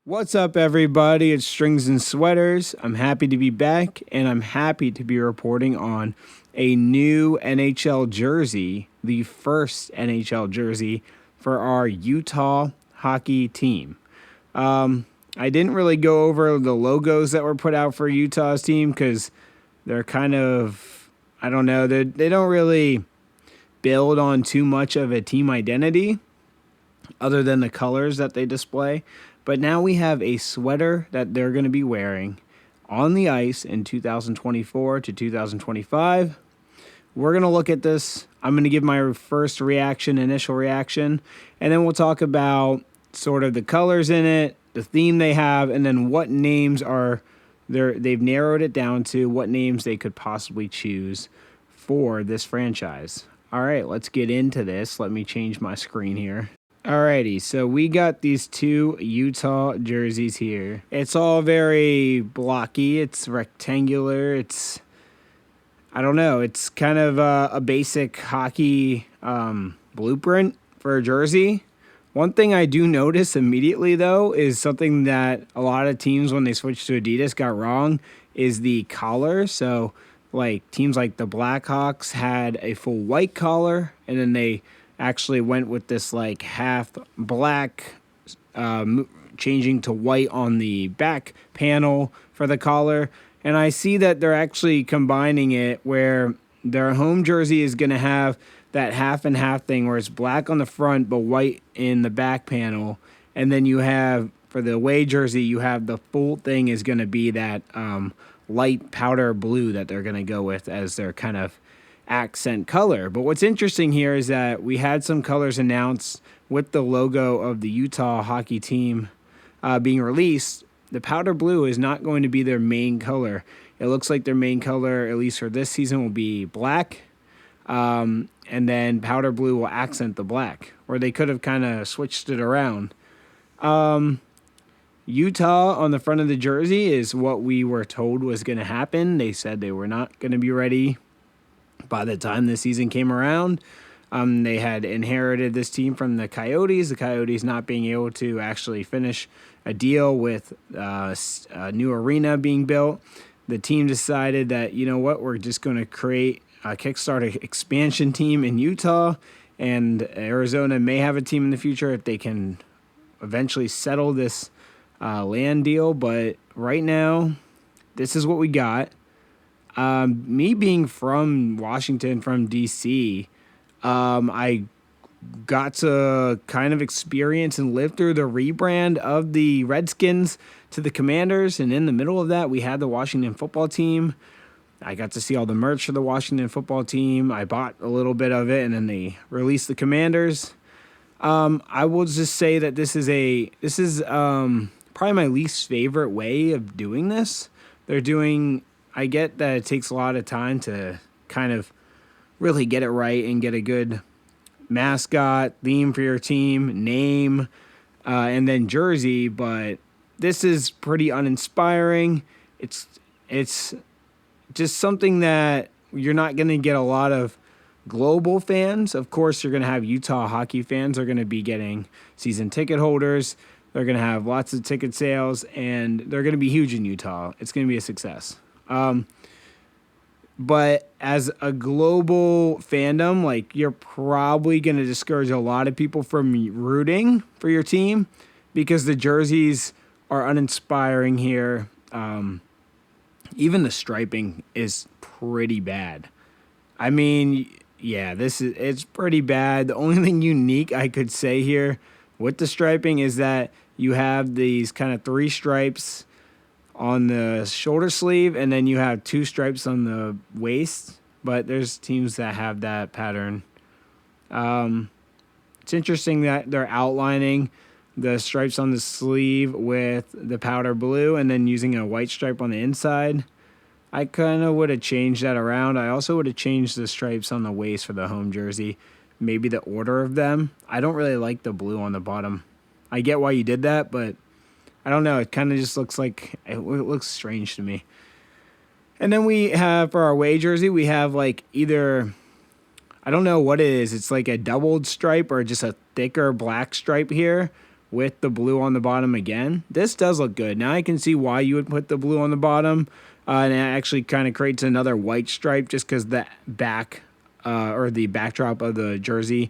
What's up, everybody? It's Strings and Sweaters. I'm happy to be back, and I'm happy to be reporting on a new NHL jersey, the first NHL jersey for our Utah hockey team. I didn't really go over the logos that were put out for Utah's team because they're kind of, I don't know, they don't really build on too much of a team identity other than the colors that they display. But now we have a sweater that they're going to be wearing on the ice in 2024 to 2025. We're going to look at this. I'm going to give my first reaction, initial reaction, and then we'll talk about sort of the colors in it, the theme they have, and then what names are there. They've narrowed it down to what names they could possibly choose for this franchise. All right, let's get into this. Let me change my screen here. Alrighty, so we got these two Utah jerseys here. It's all very blocky. It's rectangular. I don't know. It's kind of a basic hockey blueprint for a jersey. One thing I do notice immediately, though, is something that a lot of teams, when they switched to Adidas, got wrong, is the collar. So, like, teams like the Blackhawks had a full white collar, and then they actually went with this like half black, changing to white on the back panel for the collar. And I see that they're actually combining it where their home jersey is going to have that half and half thing where it's black on the front but white in the back panel. And then you have, for the away jersey, you have the full thing is going to be that light powder blue that they're going to go with as their kind of accent color. But what's interesting here is that we had some colors announced with the logo of the Utah hockey team being released. The powder blue is not going to be their main color. It looks like their main color, at least for this season, will be black. And then powder blue will accent the black. Or they could have kind of switched it around. Utah on the front of the jersey is what we were told was going to happen. They said they were not going to be ready by the time the season came around. They had inherited this team from the Coyotes not being able to actually finish a deal with a new arena being built. The team decided that, you know what, we're just going to kickstart an expansion team in Utah, and Arizona may have a team in the future if they can eventually settle this land deal. But right now, this is what we got. Me being from Washington, from D.C., I got to kind of experience and live through the rebrand of the Redskins to the Commanders. And in the middle of that, we had the Washington football team. I got to see all the merch for the Washington football team. I bought a little bit of it, and then they released the Commanders. I will just say that this is probably my least favorite way of doing this. I get that it takes a lot of time to kind of really get it right and get a good mascot, theme for your team, name, and then jersey, but this is pretty uninspiring. It's just something that you're not going to get a lot of global fans. Of course, you're going to have Utah hockey fans. They're going to be getting season ticket holders. They're going to have lots of ticket sales, and they're going to be huge in Utah. It's going to be a success. But as a global fandom, like, you're probably going to discourage a lot of people from rooting for your team because the jerseys are uninspiring here. Even the striping is pretty bad. I mean, yeah, it's pretty bad. The only thing unique I could say here with the striping is that you have these kind of three stripes on the shoulder sleeve, and then you have two stripes on the waist, but there's teams that have that pattern. It's interesting that they're outlining the stripes on the sleeve with the powder blue and then using a white stripe on the inside. I kind of would have changed that around. I also would have changed the stripes on the waist for the home jersey, maybe the order of them. I don't really like the blue on the bottom. I get why you did that, but I don't know. It kind of just looks like it looks strange to me. And then we have for our away jersey, we have like either, I don't know what it is. It's like a doubled stripe or just a thicker black stripe here with the blue on the bottom again. This does look good. Now I can see why you would put the blue on the bottom. And it actually kind of creates another white stripe just because the back or the backdrop of the jersey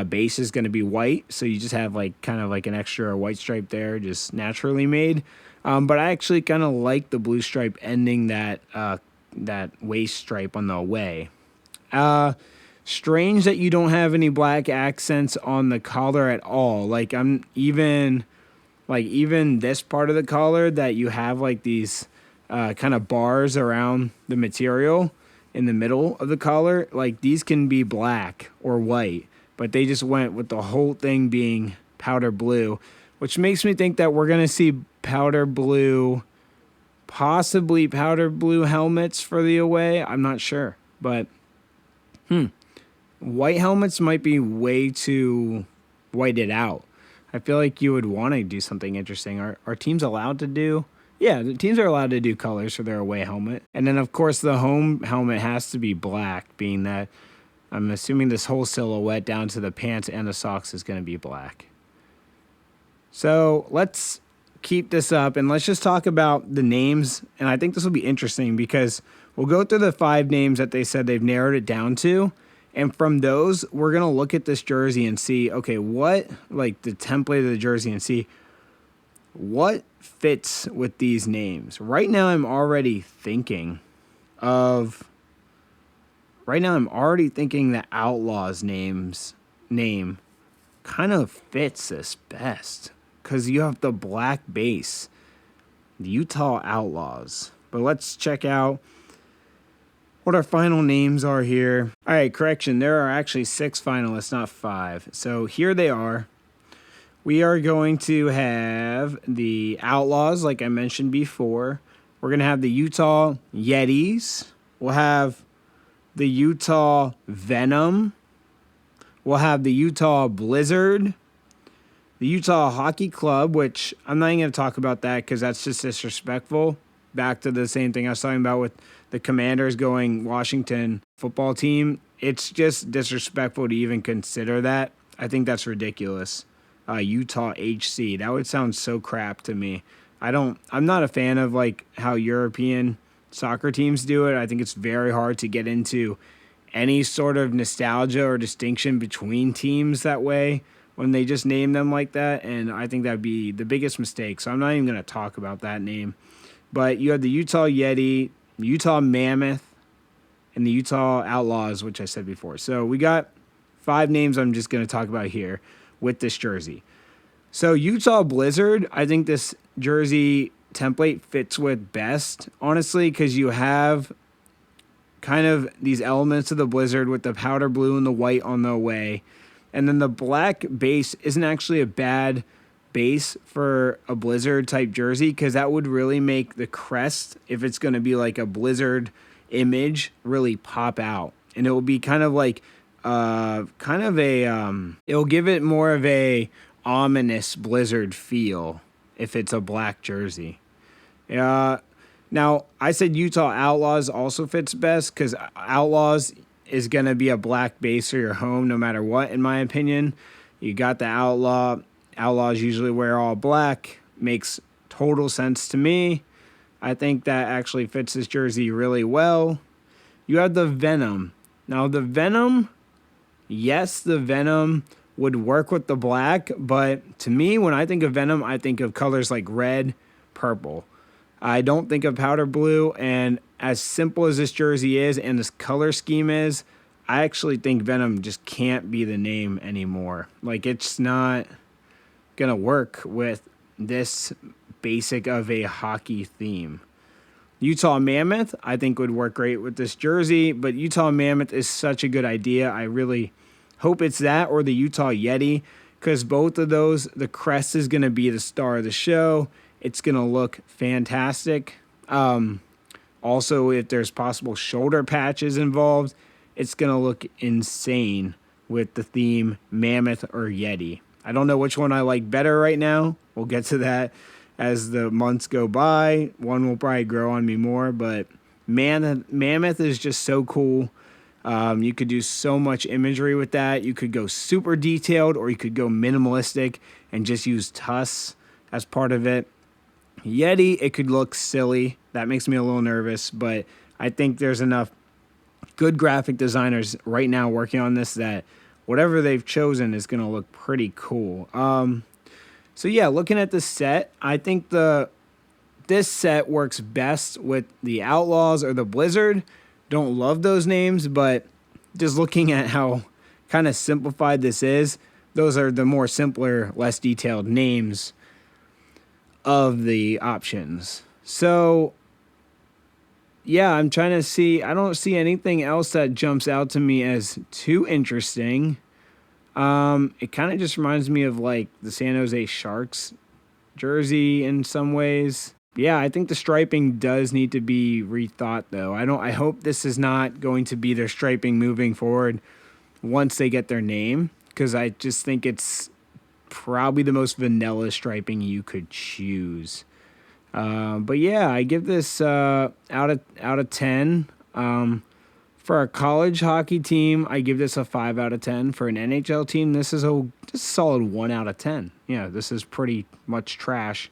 base is going to be white. So you just have like kind of like an extra white stripe there just naturally made. But I actually kind of like the blue stripe ending that waist stripe on the away. Strange that you don't have any black accents on the collar at all. Like even this part of the collar that you have like these kind of bars around the material in the middle of the collar, like these can be black or white, but they just went with the whole thing being powder blue, which makes me think that we're going to see possibly powder blue helmets for the away. I'm not sure, but white helmets might be way too whited out. I feel like you would want to do something interesting. Are teams allowed to do? Yeah, the teams are allowed to do colors for their away helmet. And then, of course, the home helmet has to be black, being that I'm assuming this whole silhouette down to the pants and the socks is going to be black. So let's keep this up and let's just talk about the names. And I think this will be interesting because we'll go through the 5 names that they said they've narrowed it down to. And from those, we're going to look at this jersey and see, okay, what, like the template of the jersey and see what fits with these names. Right now, I'm already thinking the Outlaws name kind of fits this best because you have the black base, the Utah Outlaws. But let's check out what our final names are here. All right, correction. There are actually 6 finalists, not 5. So here they are. We are going to have the Outlaws, like I mentioned before. We're going to have the Utah Yetis. We'll have the Utah Venom. We'll have the Utah Blizzard. The Utah Hockey Club, which I'm not even going to talk about that because that's just disrespectful. Back to the same thing I was talking about with the Commanders going Washington football team. It's just disrespectful to even consider that. I think that's ridiculous. Utah HC. That would sound so crap to me. I'm not a fan of like how European soccer teams do it. I think it's very hard to get into any sort of nostalgia or distinction between teams that way when they just name them like that. And I think that'd be the biggest mistake. So I'm not even going to talk about that name. But you have the Utah Yeti, Utah Mammoth, and the Utah Outlaws, which I said before. So we got 5 names I'm just going to talk about here with this jersey. So Utah Blizzard, I think this jersey template fits with best, honestly, because you have kind of these elements of the Blizzard with the powder blue and the white on the away. And then the black base isn't actually a bad base for a Blizzard type jersey because that would really make the crest, if it's going to be like a Blizzard image, really pop out. And it will be kind of like it'll give it more of a ominous Blizzard feel if it's a black jersey. Now, I said Utah Outlaws also fits best because Outlaws is going to be a black base for your home no matter what, in my opinion. You got the Outlaws usually wear all black. Makes total sense to me. I think that actually fits this jersey really well. You have the Venom. Now, the Venom, yes, the Venom would work with the black, but to me, when I think of Venom, I think of colors like red, purple. I don't think of powder blue, and as simple as this jersey is and this color scheme is, I actually think Venom just can't be the name anymore. Like, it's not going to work with this basic of a hockey theme. Utah Mammoth, I think, would work great with this jersey, but Utah Mammoth is such a good idea. I really hope it's that or the Utah Yeti, because both of those, the crest is going to be the star of the show. It's going to look fantastic. Also, if there's possible shoulder patches involved, it's going to look insane with the theme Mammoth or Yeti. I don't know which one I like better right now. We'll get to that as the months go by. One will probably grow on me more, but Mammoth is just so cool. You could do so much imagery with that. You could go super detailed, or you could go minimalistic and just use TUS as part of it. Yeti, it could look silly. That makes me a little nervous, but I think there's enough good graphic designers right now working on this that whatever they've chosen is going to look pretty cool. So yeah, looking at the set, I think this set works best with the Outlaws or the Blizzard. Don't love those names, but just looking at how kind of simplified this is, those are the more simpler, less detailed names of the options. So yeah, I'm trying to see. I don't see anything else that jumps out to me as too interesting. It kind of just reminds me of like the San Jose Sharks jersey in some ways. Yeah, I think the striping does need to be rethought though. I hope this is not going to be their striping moving forward once they get their name, because I just think it's probably the most vanilla striping you could choose. But yeah, I give this out of 10. For a college hockey team, I give this a 5 out of 10. For an NHL team, this is just a solid 1 out of 10. Yeah, this is pretty much trash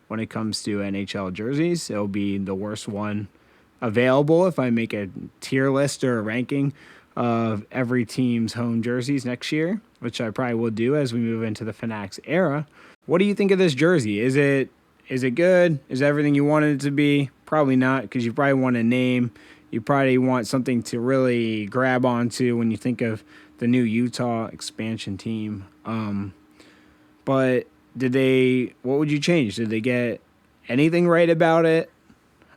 when it comes to NHL jerseys. It'll be the worst one available if I make a tier list or a ranking of every team's home jerseys next year, which I probably will do as we move into the Fanatics era. What do you think of this jersey? Is it good? Is it everything you wanted it to be? Probably not, because you probably want a name. You probably want something to really grab onto when you think of the new Utah expansion team. But what would you change? Did they get anything right about it?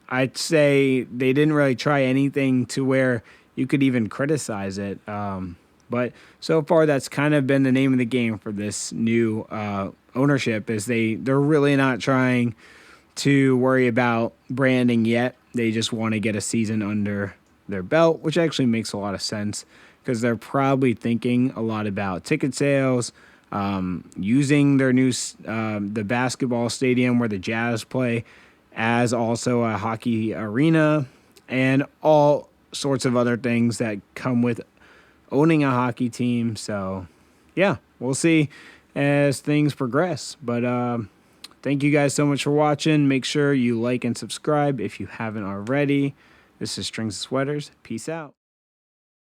I'd say they didn't really try anything to where you could even criticize it. But so far, that's kind of been the name of the game for this new ownership, is they're really not trying to worry about branding yet. They just want to get a season under their belt, which actually makes a lot of sense, because they're probably thinking a lot about ticket sales, using their new the basketball stadium where the Jazz play as also a hockey arena, and all sorts of other things that come with owning a hockey team. So yeah, we'll see as things progress. But thank you guys so much for watching. Make sure you like and subscribe if you haven't already. This is Strings and Sweaters. Peace out.